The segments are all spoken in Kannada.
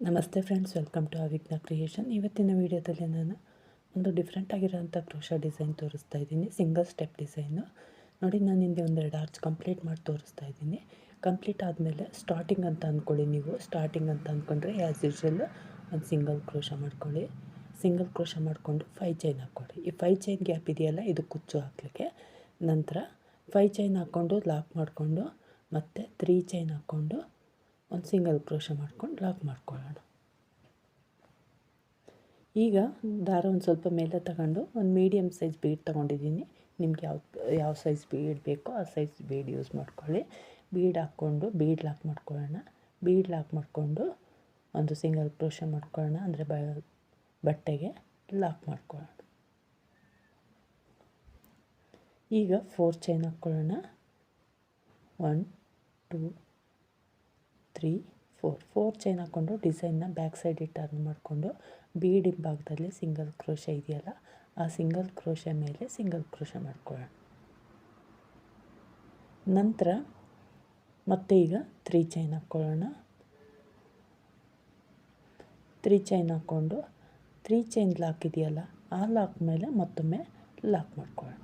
ನಮಸ್ತೆ ಫ್ರೆಂಡ್ಸ್, ವೆಲ್ಕಮ್ ಟು ಅವಿಘ್ನ ಕ್ರಿಯೇಷನ್. ಇವತ್ತಿನ ವಿಡಿಯೋದಲ್ಲಿ ನಾನು ಒಂದು ಡಿಫ್ರೆಂಟ್ ಆಗಿರೋಂಥ ಕ್ರೋಶಾ ಡಿಸೈನ್ ತೋರಿಸ್ತಾ ಇದ್ದೀನಿ. ಸಿಂಗಲ್ ಸ್ಟೆಪ್ ಡಿಸೈನು ನೋಡಿ. ನಾನು ಹಿಂದೆ ಒಂದೆರಡು ಆರ್ಚ್ ಕಂಪ್ಲೀಟ್ ಮಾಡಿ ತೋರಿಸ್ತಾ ಇದ್ದೀನಿ. ಕಂಪ್ಲೀಟ್ ಆದಮೇಲೆ ಸ್ಟಾರ್ಟಿಂಗ್ ಅಂತ ಅಂದ್ಕೊಳ್ಳಿ. ನೀವು ಸ್ಟಾರ್ಟಿಂಗ್ ಅಂತ ಅಂದ್ಕೊಂಡ್ರೆ ಆ್ಯಸ್ ಯೂಶ್ವಲ್ ಒಂದು ಸಿಂಗಲ್ ಕ್ರೋಶಾ ಮಾಡ್ಕೊಳ್ಳಿ. ಸಿಂಗಲ್ ಕ್ರೋಶಾ ಮಾಡಿಕೊಂಡು 5 ಚೈನ್ ಹಾಕ್ಕೊಳ್ಳಿ. ಈ 5 ಚೈನ್ ಗ್ಯಾಪ್ ಇದೆಯಲ್ಲ, ಇದು ಕುಚ್ಚು ಹಾಕಲಿಕ್ಕೆ. ನಂತರ 5 ಚೈನ್ ಹಾಕ್ಕೊಂಡು ಲಾಕ್ ಮಾಡಿಕೊಂಡು ಮತ್ತು 3 ಚೈನ್ ಹಾಕ್ಕೊಂಡು ಒಂದು ಸಿಂಗಲ್ ಕ್ರೋಶಾ ಮಾಡ್ಕೊಂಡು ಲಾಕ್ ಮಾಡ್ಕೊಳ್ಳೋಣ. ಈಗ ದಾರ ಒಂದು ಸ್ವಲ್ಪ ಮೇಲೆ ತಗೊಂಡು ಒಂದು ಮೀಡಿಯಮ್ ಸೈಜ್ ಬೀಡ್ ತೊಗೊಂಡಿದ್ದೀನಿ. ನಿಮ್ಗೆ ಯಾವ ಸೈಜ್ ಬೀಡ್ ಬೇಕೋ ಆ ಸೈಜ್ ಬೀಡ್ ಯೂಸ್ ಮಾಡ್ಕೊಳ್ಳಿ. ಬೀಡ್ ಹಾಕ್ಕೊಂಡು ಬೀಡ್ ಲಾಕ್ ಮಾಡ್ಕೊಳ್ಳೋಣ. ಬೀಡ್ ಲಾಕ್ ಮಾಡಿಕೊಂಡು ಒಂದು ಸಿಂಗಲ್ ಕ್ರೋಶಾ ಮಾಡ್ಕೊಳ್ಳೋಣ, ಅಂದರೆ ಬಟ್ಟೆಗೆ ಲಾಕ್ ಮಾಡ್ಕೊಳ್ಳೋಣ. ಈಗ 4 ಚೈನ್ ಹಾಕ್ಕೊಳ್ಳೋಣ. 1 2 3 4 ಚೈನ್ ಹಾಕ್ಕೊಂಡು ಡಿಸೈನ್ನ ಬ್ಯಾಕ್ ಸೈಡಿಗೆ ಟರ್ನ್ ಮಾಡಿಕೊಂಡು ಬೀಡ್ ಭಾಗದಲ್ಲಿ ಸಿಂಗಲ್ ಕ್ರೋಶಾ ಇದೆಯಲ್ಲ, ಆ ಸಿಂಗಲ್ ಕ್ರೋಶಾ ಮೇಲೆ ಸಿಂಗಲ್ ಕ್ರೋಶಾ ಮಾಡ್ಕೊಳ್ಳೋಣ. ನಂತರ ಮತ್ತೆ ಈಗ 3 ಚೈನ್ ಹಾಕ್ಕೊಳ್ಳೋಣ. 3 ಚೈನ್ ಹಾಕ್ಕೊಂಡು 3 ಚೈನ್ ಲಾಕ್ ಇದೆಯಲ್ಲ, ಆ ಲಾಕ್ ಮೇಲೆ ಮತ್ತೊಮ್ಮೆ ಲಾಕ್ ಮಾಡ್ಕೊಳ್ಳೋಣ.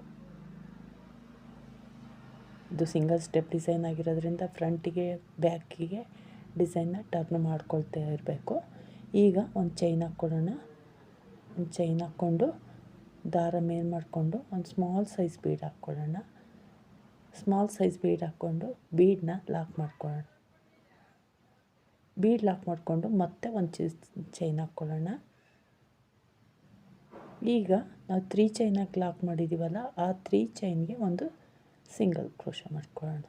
ಇದು ಸಿಂಗಲ್ ಸ್ಟೆಪ್ ಡಿಸೈನ್ ಆಗಿರೋದ್ರಿಂದ ಫ್ರಂಟಿಗೆ ಬ್ಯಾಕಿಗೆ ಡಿಸೈನ್ನ ಟರ್ನ್ ಮಾಡ್ಕೊಳ್ತಾ ಇರಬೇಕು. ಈಗ ಒಂದು ಚೈನ್ ಹಾಕ್ಕೊಳ್ಳೋಣ. ಒಂದು ಚೈನ್ ಹಾಕ್ಕೊಂಡು ದಾರ ಮೇಲೆ ಮಾಡಿಕೊಂಡು ಒಂದು ಸ್ಮಾಲ್ ಸೈಜ್ ಬೀಡ್ ಹಾಕ್ಕೊಳ್ಳೋಣ. ಸ್ಮಾಲ್ ಸೈಜ್ ಬೀಡ್ ಹಾಕ್ಕೊಂಡು ಬೀಡನ್ನ ಲಾಕ್ ಮಾಡ್ಕೊಳ್ಳೋಣ. ಬೀಡ್ ಲಾಕ್ ಮಾಡಿಕೊಂಡು ಮತ್ತೆ ಒಂದು ಚೈನ್ ಹಾಕ್ಕೊಳ್ಳೋಣ. ಈಗ ನಾವು 3 ಚೈನಾಗಿ ಲಾಕ್ ಮಾಡಿದ್ದೀವಲ್ಲ, ಆ 3 ಚೈನ್ಗೆ ಒಂದು ಸಿಂಗಲ್ ಕ್ರೋಶಾ ಮಾಡ್ಕೊಳ್ಳೋಣ.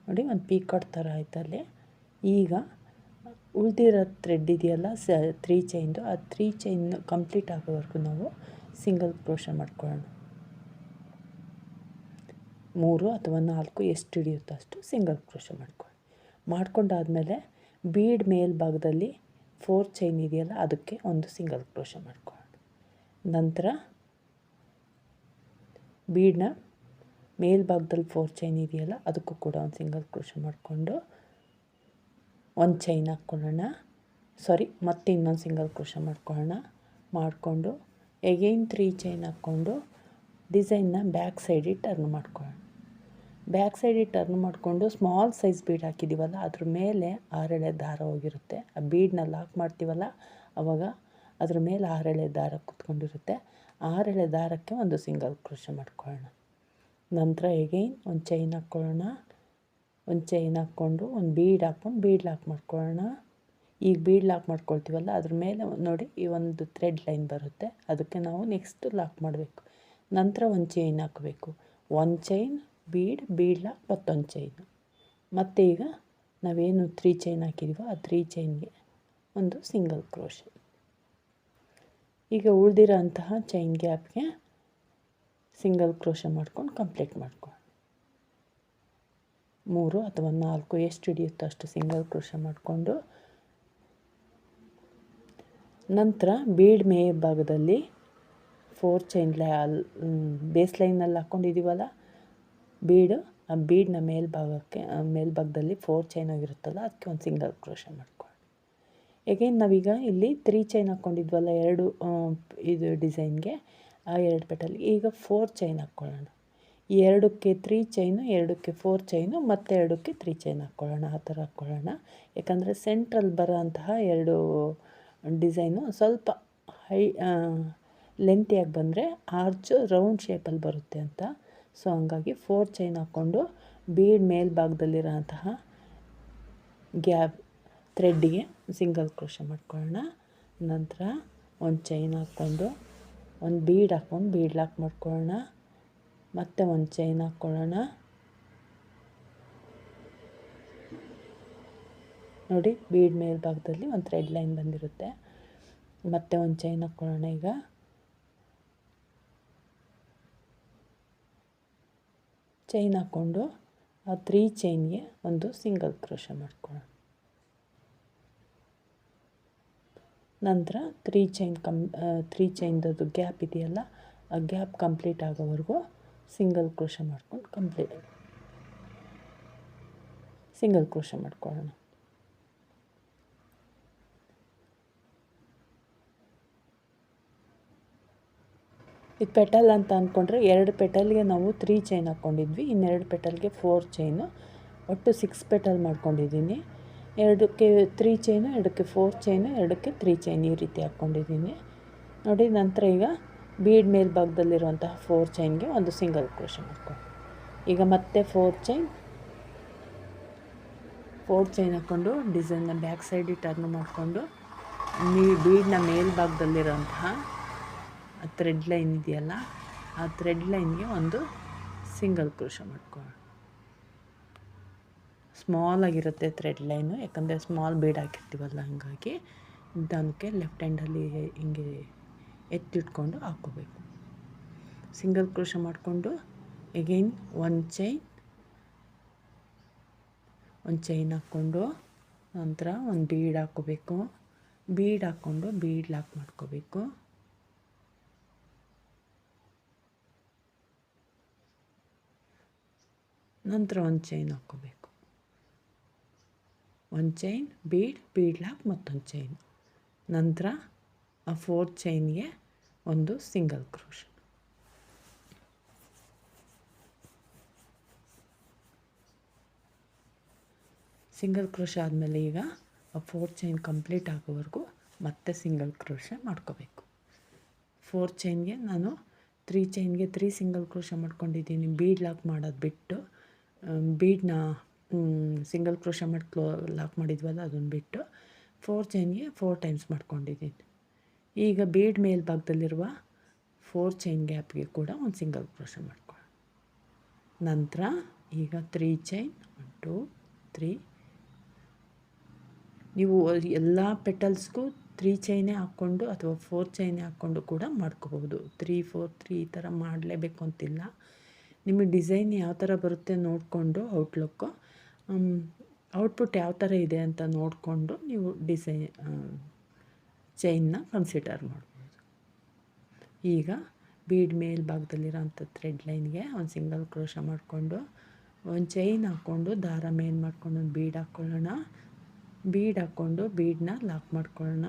ನೋಡಿ, ಒಂದು ಪೀಕಾಟ್ ಥರ ಆಯ್ತಲ್ಲಿ. ಈಗ ಉಳಿದಿರೋ ಥ್ರೆಡ್ ಇದೆಯಲ್ಲ 3 ಚೈನ್ದು, ಆ 3 ಚೈನ್ ಕಂಪ್ಲೀಟ್ ಆಗೋವರೆಗೂ ನಾವು ಸಿಂಗಲ್ ಕ್ರೋಶಾ ಮಾಡ್ಕೊಳ್ಳೋಣ. 3 ಅಥವಾ 4 ಎಷ್ಟು ಹಿಡಿಯುತ್ತೋ ಅಷ್ಟು ಸಿಂಗಲ್ ಕ್ರೋಶಾ ಮಾಡ್ಕೊಂಡಾದಮೇಲೆ ಬೀಡ್ ಮೇಲ್ಭಾಗದಲ್ಲಿ 4 ಚೈನ್ ಇದೆಯಲ್ಲ, ಅದಕ್ಕೆ ಒಂದು ಸಿಂಗಲ್ ಕ್ರೋಶಾ ಮಾಡ್ಕೊಳ್ಳೋಣ. ನಂತರ ಬೀಡನ್ನ ಮೇಲ್ಭಾಗದಲ್ಲಿ 4 ಚೈನ್ ಇದೆಯಲ್ಲ, ಅದಕ್ಕೂ ಕೂಡ ಒಂದು ಸಿಂಗಲ್ ಕ್ರೋಶಾ ಮಾಡಿಕೊಂಡು ಒಂದು ಚೈನ್ ಹಾಕ್ಕೊಳ್ಳೋಣ. ಮತ್ತೆ ಇನ್ನೊಂದು ಸಿಂಗಲ್ ಕ್ರೋಶಾ ಮಾಡಿಕೊಂಡು ಎಗೈನ್ 3 ಚೈನ್ ಹಾಕ್ಕೊಂಡು ಡಿಸೈನ್ನ ಬ್ಯಾಕ್ ಸೈಡಿಗೆ ಟರ್ನ್ ಮಾಡ್ಕೊಳ್ಳೋಣ. ಬ್ಯಾಕ್ ಸೈಡಿಗೆ ಟರ್ನ್ ಮಾಡಿಕೊಂಡು ಸ್ಮಾಲ್ ಸೈಜ್ ಬೀಡ್ ಹಾಕಿದ್ದೀವಲ್ಲ, ಅದ್ರ ಮೇಲೆ 6 ಎಳೆ ದಾರ ಹೋಗಿರುತ್ತೆ. ಆ ಬೀಡನ್ನ ಲಾಕ್ ಮಾಡ್ತೀವಲ್ಲ, ಆವಾಗ ಅದ್ರ ಮೇಲೆ 6 ಎಳೆ ದಾರ ಕುತ್ಕೊಂಡಿರುತ್ತೆ. 6 ಎಳೆ ದಾರಕ್ಕೆ ಒಂದು ಸಿಂಗಲ್ ಕ್ರೋಶಾ ಮಾಡ್ಕೊಳ್ಳೋಣ. ನಂತರ ಎಗೈನ್ ಒಂದು ಚೈನ್ ಹಾಕ್ಕೊಳ್ಳೋಣ. ಒಂದು ಚೈನ್ ಹಾಕ್ಕೊಂಡು ಒಂದು ಬೀಡ್ ಹಾಕ್ಕೊಂಡು ಬೀಡ್ ಲಾಕ್ ಮಾಡ್ಕೊಳ್ಳೋಣ. ಈಗ ಬೀಡ್ ಲಾಕ್ ಮಾಡ್ಕೊಳ್ತೀವಲ್ಲ, ಅದ್ರ ಮೇಲೆ ನೋಡಿ ಈ ಒಂದು ಥ್ರೆಡ್ ಲೈನ್ ಬರುತ್ತೆ, ಅದಕ್ಕೆ ನಾವು ನೆಕ್ಸ್ಟ್ ಲಾಕ್ ಮಾಡಬೇಕು. ನಂತರ ಒಂದು ಚೈನ್ ಹಾಕಬೇಕು. ಒಂದು ಚೈನ್ ಬೀಡ್ ಲಾಕ್ ಮತ್ತೊಂದು ಚೈನು. ಮತ್ತು ಈಗ ನಾವೇನು 3 ಚೈನ್ ಹಾಕಿದ್ದೀವೋ ಆ 3 ಚೈನ್ಗೆ ಒಂದು ಸಿಂಗಲ್ ಕ್ರೋಶಾ. ಈಗ ಉಳಿದಿರೋ ಅಂತಹ ಚೈನ್ ಗ್ಯಾಪ್ಗೆ ಸಿಂಗಲ್ ಕ್ರೋಶಾ ಮಾಡ್ಕೊಂಡು ಕಂಪ್ಲೀಟ್ ಮಾಡ್ಕೊಳ್ಳಿ. 3 ಅಥವಾ 4 ಎಷ್ಟು ಹಿಡಿಯುತ್ತೋ ಅಷ್ಟು ಸಿಂಗಲ್ ಕ್ರೋಶಾ ಮಾಡಿಕೊಂಡು ನಂತರ ಬೀಡ್ ಮೇಲ್ಭಾಗದಲ್ಲಿ 4 ಚೈನ್ ಬೇಸ್ ಲೈನಲ್ಲಿ ಹಾಕ್ಕೊಂಡಿದ್ದೀವಲ್ಲ ಬೀಡು, ಆ ಬೀಡನ್ನ ಮೇಲ್ಭಾಗದಲ್ಲಿ 4 ಚೈನ್ ಆಗಿರುತ್ತಲ್ಲ, ಅದಕ್ಕೆ ಒಂದು ಸಿಂಗಲ್ ಕ್ರೋಶಾ ಮಾಡ್ಕೊಳ್ಳಿ. ಎಗೈನ್ ನಾವೀಗ ಇಲ್ಲಿ 3 ಚೈನ್ ಹಾಕ್ಕೊಂಡಿದ್ವಲ್ಲ ಇದು ಡಿಸೈನ್ಗೆ, ಆ 2 ಪೆಟಲ್ ಈಗ 4 ಚೈನ್ ಹಾಕ್ಕೊಳ್ಳೋಣ. ಈ 2ಕ್ಕೆ 3 ಚೈನು, 2ಕ್ಕೆ 4 ಚೈನು, ಮತ್ತು 2ಕ್ಕೆ 3 ಚೈನ್ ಹಾಕ್ಕೊಳ್ಳೋಣ. ಆ ಥರ ಹಾಕ್ಕೊಳ್ಳೋಣ. ಯಾಕಂದರೆ ಸೆಂಟ್ರಲ್ಲಿ ಬರೋ ಅಂತಹ 2 ಡಿಸೈನು ಸ್ವಲ್ಪ ಲೆಂತಿಯಾಗಿ ಬಂದರೆ ಆರ್ಚು ರೌಂಡ್ ಶೇಪಲ್ಲಿ ಬರುತ್ತೆ ಅಂತ. ಸೊ ಹಂಗಾಗಿ 4 ಚೈನ್ ಹಾಕ್ಕೊಂಡು ಬೀಡ್ ಮೇಲ್ಭಾಗದಲ್ಲಿರೋ ಅಂತಹ ಗ್ಯಾಪ್ ಥ್ರೆಡ್ಡಿಗೆ ಸಿಂಗಲ್ ಕ್ರೋಶಾ ಮಾಡ್ಕೊಳ್ಳೋಣ. ನಂತರ ಒಂದು ಚೈನ್ ಹಾಕ್ಕೊಂಡು ಒಂದು ಬೀಡ್ ಹಾಕ್ಕೊಂಡು ಬೀಡ್ ಲಾಕ್ ಮಾಡ್ಕೊಳ್ಳೋಣ. ಮತ್ತೆ ಒಂದು ಚೈನ್ ಹಾಕ್ಕೊಳ್ಳೋಣ. ನೋಡಿ, ಬೀಡ್ ಮೇಲ್ಭಾಗದಲ್ಲಿ ಒಂದು ಥ್ರೆಡ್ ಲೈನ್ ಬಂದಿರುತ್ತೆ. ಮತ್ತೆ ಒಂದು ಚೈನ್ ಹಾಕ್ಕೊಳ್ಳೋಣ. ಈಗ ಚೈನ್ ಹಾಕ್ಕೊಂಡು ಆ 3 ಚೈನ್ಗೆ ಒಂದು ಸಿಂಗಲ್ ಕ್ರೋಶಾ ಮಾಡ್ಕೊಳ್ಳೋಣ. ನಂತರ 3 ಚೈನ್ದು ಗ್ಯಾಪ್ ಇದೆಯಲ್ಲ, ಆ ಗ್ಯಾಪ್ ಕಂಪ್ಲೀಟ್ ಆಗೋವರೆಗೂ ಸಿಂಗಲ್ ಕ್ರೋಶಾ ಮಾಡ್ಕೊಂಡು ಸಿಂಗಲ್ ಕ್ರೋಶೆ ಮಾಡ್ಕೊಳ್ಳೋಣ. ಇದು ಪೆಟಲ್ ಅಂತ ಅಂದ್ಕೊಂಡ್ರೆ 2 ಪೆಟಲ್ಗೆ ನಾವು 3 ಚೈನ್ ಹಾಕ್ಕೊಂಡಿದ್ವಿ, ಇನ್ನೆರಡು ಪೆಟಲ್ಗೆ 4 ಚೈನು, ಒಟ್ಟು 6 ಪೆಟಲ್ ಮಾಡ್ಕೊಂಡಿದ್ದೀನಿ. 2ಕ್ಕೆ 3 ಚೈನು, 2ಕ್ಕೆ 4 ಚೈನು, 2ಕ್ಕೆ 3 ಚೈನ್ ಈ ರೀತಿ ಹಾಕ್ಕೊಂಡಿದ್ದೀನಿ ನೋಡಿ. ನಂತರ ಈಗ ಬೀಡ್ ಮೇಲ್ಭಾಗದಲ್ಲಿರುವಂತಹ 4 ಚೈನ್ಗೆ ಒಂದು ಸಿಂಗಲ್ ಕ್ರೋಶೆ ಮಾಡ್ಕೊಂಡು, ಈಗ ಮತ್ತೆ 4 ಚೈನ್ ಹಾಕ್ಕೊಂಡು ಡಿಸೈನ್ನ ಬ್ಯಾಕ್ ಸೈಡಿಗೆ ಟರ್ನ್ ಮಾಡಿಕೊಂಡು ಬೀಡ್ನ ಮೇಲ್ಭಾಗದಲ್ಲಿರೋಂತಹ ಥ್ರೆಡ್ ಲೈನ್ ಇದೆಯಲ್ಲ, ಆ ಥ್ರೆಡ್ ಲೈನ್ಗೆ ಒಂದು ಸಿಂಗಲ್ ಕ್ರೋಶೆ ಮಾಡ್ಕೊಳ್ಳೋಣ. ಸ್ಮಾಲ್ ಆಗಿರುತ್ತೆ ಥ್ರೆಡ್ ಲೈನು, ಯಾಕಂದರೆ ಸ್ಮಾಲ್ ಬೀಡ್ ಹಾಕಿರ್ತೀವಲ್ಲ, ಹಾಗಾಗಿ ನಿಧಾನಕ್ಕೆ ಲೆಫ್ಟ್ ಹ್ಯಾಂಡಲ್ಲಿ ಹಿಂಗೆ ಎತ್ತಿಟ್ಕೊಂಡು ಹಾಕ್ಕೋಬೇಕು. ಸಿಂಗಲ್ ಕ್ರೋಶೆ ಮಾಡಿಕೊಂಡು ಎಗೈನ್ ಒಂದು ಚೈನ್ ಹಾಕ್ಕೊಂಡು ನಂತರ ಒಂದು ಬೀಡ್ ಹಾಕ್ಕೋಬೇಕು. ಬೀಡ್ ಹಾಕ್ಕೊಂಡು ಬೀಡ್ ಲಾಕ್ ಮಾಡ್ಕೋಬೇಕು. ನಂತರ ಒಂದು ಚೈನ್ ಹಾಕ್ಕೋಬೇಕು. ಒಂದು ಚೈನ್, ಬೀಡ್ ಲಾಕ್, ಮತ್ತೊಂದು ಚೈನ್. ನಂತರ ಆ 4 ಚೈನ್ಗೆ ಒಂದು ಸಿಂಗಲ್ ಕ್ರೋಶೆ. ಸಿಂಗಲ್ ಕ್ರೋಶೆ ಆದಮೇಲೆ ಈಗ ಆ 4 ಚೈನ್ ಕಂಪ್ಲೀಟ್ ಆಗೋವರೆಗೂ ಮತ್ತೆ ಸಿಂಗಲ್ ಕ್ರೋಶೆ ಮಾಡ್ಕೋಬೇಕು. 4 ಚೈನ್ಗೆ ನಾನು 3 ಚೈನ್ಗೆ 3 ಸಿಂಗಲ್ ಕ್ರೋಶೆ ಮಾಡ್ಕೊಂಡಿದ್ದೀನಿ. ಬೀಡ್ ಲಾಕ್ ಮಾಡೋದು ಬಿಟ್ಟು, ಬೀಡನ್ನ ಸಿಂಗಲ್ ಕ್ರೋಶೆ ಮಾಡಿ ಲಾಕ್ ಮಾಡಿದ್ವಲ್ಲ ಅದನ್ನು ಬಿಟ್ಟು 4 ಚೈನ್ಗೆ 4 ಟೈಮ್ಸ್ ಮಾಡ್ಕೊಂಡಿದ್ದೀನಿ. ಈಗ ಬೀಡ್ ಮೇಲ್ಭಾಗದಲ್ಲಿರುವ 4 ಚೈನ್ ಗ್ಯಾಪ್ಗೆ ಕೂಡ ಒಂದು ಸಿಂಗಲ್ ಕ್ರೋಶೆ ಮಾಡ್ಕೊಳ್ಳೋಣ. ನಂತರ ಈಗ 3 ಚೈನ್, 1 2 3. ನೀವು ಎಲ್ಲ ಪೆಟಲ್ಸ್ಗೂ 3 ಚೈನೇ ಹಾಕ್ಕೊಂಡು ಅಥವಾ 4 ಚೈನೇ ಹಾಕ್ಕೊಂಡು ಕೂಡ ಮಾಡ್ಕೋಬಹುದು. 3 4 3 ಈ ಥರ ಮಾಡಲೇಬೇಕು ಅಂತಿಲ್ಲ. ನಿಮಗೆ ಡಿಸೈನ್ ಯಾವ ಥರ ಬರುತ್ತೆ ನೋಡಿಕೊಂಡು ಔಟ್ಪುಟ್ ಯಾವ ಥರ ಇದೆ ಅಂತ ನೋಡಿಕೊಂಡು ನೀವು ಚೈನ್ನ ಕನ್ಸಿಡರ್ ಮಾಡ್ಬೋದು. ಈಗ ಬೀಡ್ ಮೇಲ್ಭಾಗದಲ್ಲಿರೋಂಥ ಥ್ರೆಡ್ ಲೈನ್ಗೆ ಒಂದು ಸಿಂಗಲ್ ಕ್ರೋಶೆ ಮಾಡಿಕೊಂಡು ಒಂದು ಚೈನ್ ಹಾಕ್ಕೊಂಡು ದಾರ ಮೇಲ್ ಮಾಡ್ಕೊಂಡು ಒಂದು ಬೀಡ್ ಹಾಕ್ಕೊಳ್ಳೋಣ. ಬೀಡ್ ಹಾಕ್ಕೊಂಡು ಬೀಡನ್ನ ಲಾಕ್ ಮಾಡ್ಕೊಳ್ಳೋಣ.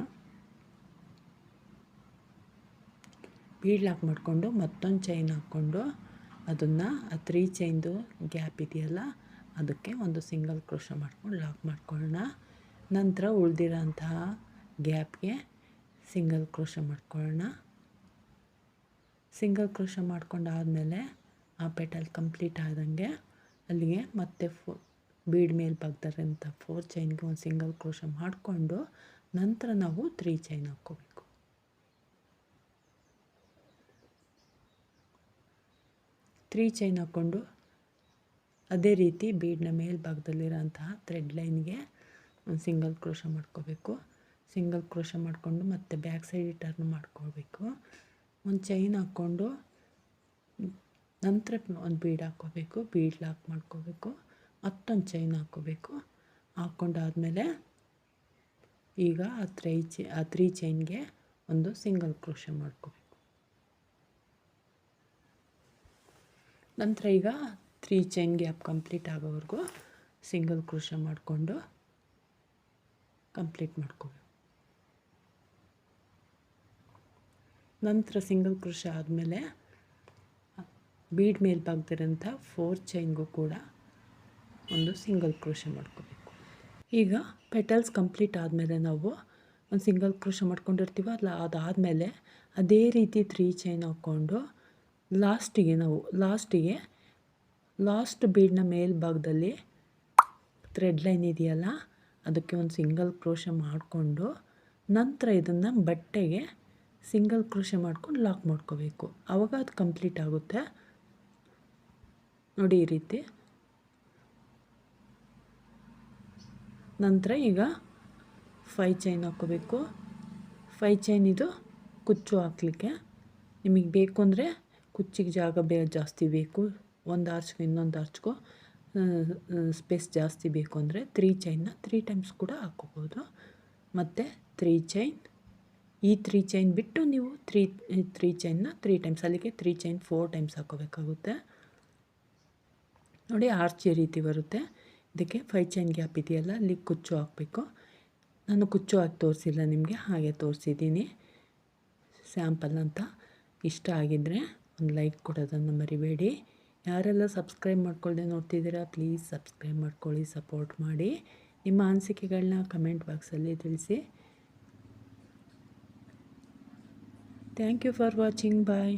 ಬೀಡ್ ಲಾಕ್ ಮಾಡಿಕೊಂಡು ಮತ್ತೊಂದು ಚೈನ್ ಹಾಕ್ಕೊಂಡು ಅದನ್ನು ಆ 3 ಚೈನ್ದು ಗ್ಯಾಪ್ ಇದೆಯಲ್ಲ ಅದಕ್ಕೆ ಒಂದು ಸಿಂಗಲ್ ಕ್ರೋಶೆ ಮಾಡ್ಕೊಂಡು ಲಾಕ್ ಮಾಡ್ಕೊಳ್ಳೋಣ. ನಂತರ ಉಳಿದಿರೋಂತಹ ಗ್ಯಾಪ್ಗೆ ಸಿಂಗಲ್ ಕ್ರೋಶೆ ಮಾಡ್ಕೊಳ್ಳೋಣ. ಸಿಂಗಲ್ ಕ್ರೋಶೆ ಮಾಡ್ಕೊಂಡಾದಮೇಲೆ ಆ ಪೆಟಲ್ ಕಂಪ್ಲೀಟ್ ಆದಂಗೆ ಅಲ್ಲಿಗೆ ಮತ್ತೆ ಬೀಡ್ ಮೇಲ್ಭಾಗದಲ್ಲಿಂಥ 4 ಚೈನ್ಗೆ ಒಂದು ಸಿಂಗಲ್ ಕ್ರೋಶೆ ಮಾಡಿಕೊಂಡು ನಂತರ ನಾವು 3 ಚೈನ್ ಹಾಕ್ಕೋಬೇಕು. 3 ಚೈನ್ ಹಾಕ್ಕೊಂಡು ಅದೇ ರೀತಿ ಬೀಡ್ನ ಮೇಲ್ಭಾಗದಲ್ಲಿರೋಂತಹ ಥ್ರೆಡ್ ಲೈನ್ಗೆ ಒಂದು ಸಿಂಗಲ್ ಕ್ರೋಶೆ ಮಾಡ್ಕೋಬೇಕು. ಸಿಂಗಲ್ ಕ್ರೋಶೆ ಮಾಡಿಕೊಂಡು ಮತ್ತೆ ಬ್ಯಾಕ್ ಸೈಡ್ ಟರ್ನ್ ಮಾಡ್ಕೋಬೇಕು. ಒಂದು ಚೈನ್ ಹಾಕ್ಕೊಂಡು ನಂತರ ಒಂದು ಬೀಡ್ ಹಾಕ್ಕೋಬೇಕು. ಬೀಡ್ ಲಾಕ್ ಮಾಡ್ಕೋಬೇಕು. ಮತ್ತೊಂದು ಚೈನ್ ಹಾಕ್ಕೋಬೇಕು. ಹಾಕ್ಕೊಂಡಾದಮೇಲೆ ಈಗ ಆ 3 ಚೈನ್ಗೆ ಒಂದು ಸಿಂಗಲ್ ಕ್ರೋಶೆ ಮಾಡ್ಕೋಬೇಕು. ನಂತರ ಈಗ 3 ಚೈನ್ ಗ್ಯಾಪ್ ಕಂಪ್ಲೀಟ್ ಆಗೋವರೆಗೂ ಸಿಂಗಲ್ ಕ್ರೋಶೆ ಮಾಡಿಕೊಂಡು ಕಂಪ್ಲೀಟ್ ಮಾಡ್ಕೋಬೇಕು. ನಂತರ ಸಿಂಗಲ್ ಕ್ರೋಶೆ ಆದಮೇಲೆ ಬೀಡ್ ಮೇಲ್ಭಾಗದಿರೋಂಥ 4 ಚೈನ್ಗೂ ಕೂಡ ಒಂದು ಸಿಂಗಲ್ ಕ್ರೋಶೆ ಮಾಡ್ಕೋಬೇಕು. ಈಗ ಪೆಟಲ್ಸ್ ಕಂಪ್ಲೀಟ್ ಆದಮೇಲೆ ನಾವು ಒಂದು ಸಿಂಗಲ್ ಕ್ರೋಶೆ ಮಾಡ್ಕೊಂಡಿರ್ತೀವ ಅಲ್ಲ, ಅದಾದಮೇಲೆ ಅದೇ ರೀತಿ 3 ಚೈನ್ ಹಾಕ್ಕೊಂಡು ಲಾಸ್ಟ್ ಬೀಡ್ನ ಮೇಲ್ಭಾಗದಲ್ಲಿ ಥ್ರೆಡ್ ಲೈನ್ ಇದೆಯಲ್ಲ ಅದಕ್ಕೆ ಒಂದು ಸಿಂಗಲ್ ಕ್ರೋಶೆ ಮಾಡಿಕೊಂಡು ನಂತರ ಇದನ್ನು ಬಟ್ಟೆಗೆ ಸಿಂಗಲ್ ಕ್ರೋಶೆ ಮಾಡ್ಕೊಂಡು ಲಾಕ್ ಮಾಡ್ಕೋಬೇಕು. ಆವಾಗ ಅದು ಕಂಪ್ಲೀಟ್ ಆಗುತ್ತೆ ನೋಡಿ ಈ ರೀತಿ. ನಂತರ ಈಗ 5 ಚೈನ್ ಹಾಕ್ಕೋಬೇಕು. 5 ಚೈನ್ ಇದು ಕುಚ್ಚು ಹಾಕಲಿಕ್ಕೆ. ನಿಮಗೆ ಬೇಕು ಅಂದರೆ ಕುಚ್ಚಿಗೆ ಜಾಗ ಜಾಸ್ತಿ ಬೇಕು, ಒಂದು ಆರ್ಚ್ಗೂ ಇನ್ನೊಂದು ಆರ್ಚ್ಗೂ ಸ್ಪೇಸ್ ಜಾಸ್ತಿ ಬೇಕು ಅಂದರೆ 3 ಚೈನ್ನ 3 ಟೈಮ್ಸ್ ಕೂಡ ಹಾಕ್ಕೋಬೋದು. ಮತ್ತು 3 ಚೈನ್, ಈ 3 ಚೈನ್ ಬಿಟ್ಟು ನೀವು 3 ಚೈನ್ನ 3 ಟೈಮ್ಸ್, ಅಲ್ಲಿಗೆ 3 ಚೈನ್ 4 ಟೈಮ್ಸ್ ಹಾಕ್ಕೋಬೇಕಾಗುತ್ತೆ ನೋಡಿ. ಆರ್ಚ್ ಈ ರೀತಿ ಬರುತ್ತೆ. ಇದಕ್ಕೆ 5 ಚೈನ್ ಗ್ಯಾಪ್ ಇದೆಯಲ್ಲ ಅಲ್ಲಿ ಕುಚ್ಚು ಹಾಕಬೇಕು. ನಾನು ಕುಚ್ಚು ಹಾಕಿ ತೋರಿಸಿಲ್ಲ ನಿಮಗೆ, ಹಾಗೆ ತೋರಿಸಿದ್ದೀನಿ ಸ್ಯಾಂಪಲ್ ಅಂತ. ಇಷ್ಟ ಆಗಿದ್ದರೆ ಒಂದು ಲೈಕ್ ಕೊಡೋದನ್ನು ಮರಿಬೇಡಿ. ಯಾರೆಲ್ಲ ಸಬ್ಸ್ಕ್ರೈಬ್ ಮಾಡ್ಕೊಳ್ಳದೆ ನೋಡ್ತಿದ್ದೀರಾ ಪ್ಲೀಸ್ ಸಬ್ಸ್ಕ್ರೈಬ್ ಮಾಡ್ಕೊಳ್ಳಿ, ಸಪೋರ್ಟ್ ಮಾಡಿ. ನಿಮ್ಮ ಅನಿಸಿಕೆಗಳನ್ನ ಕಮೆಂಟ್ ಬಾಕ್ಸಲ್ಲಿ ತಿಳಿಸಿ. Thank you for watching. Bye.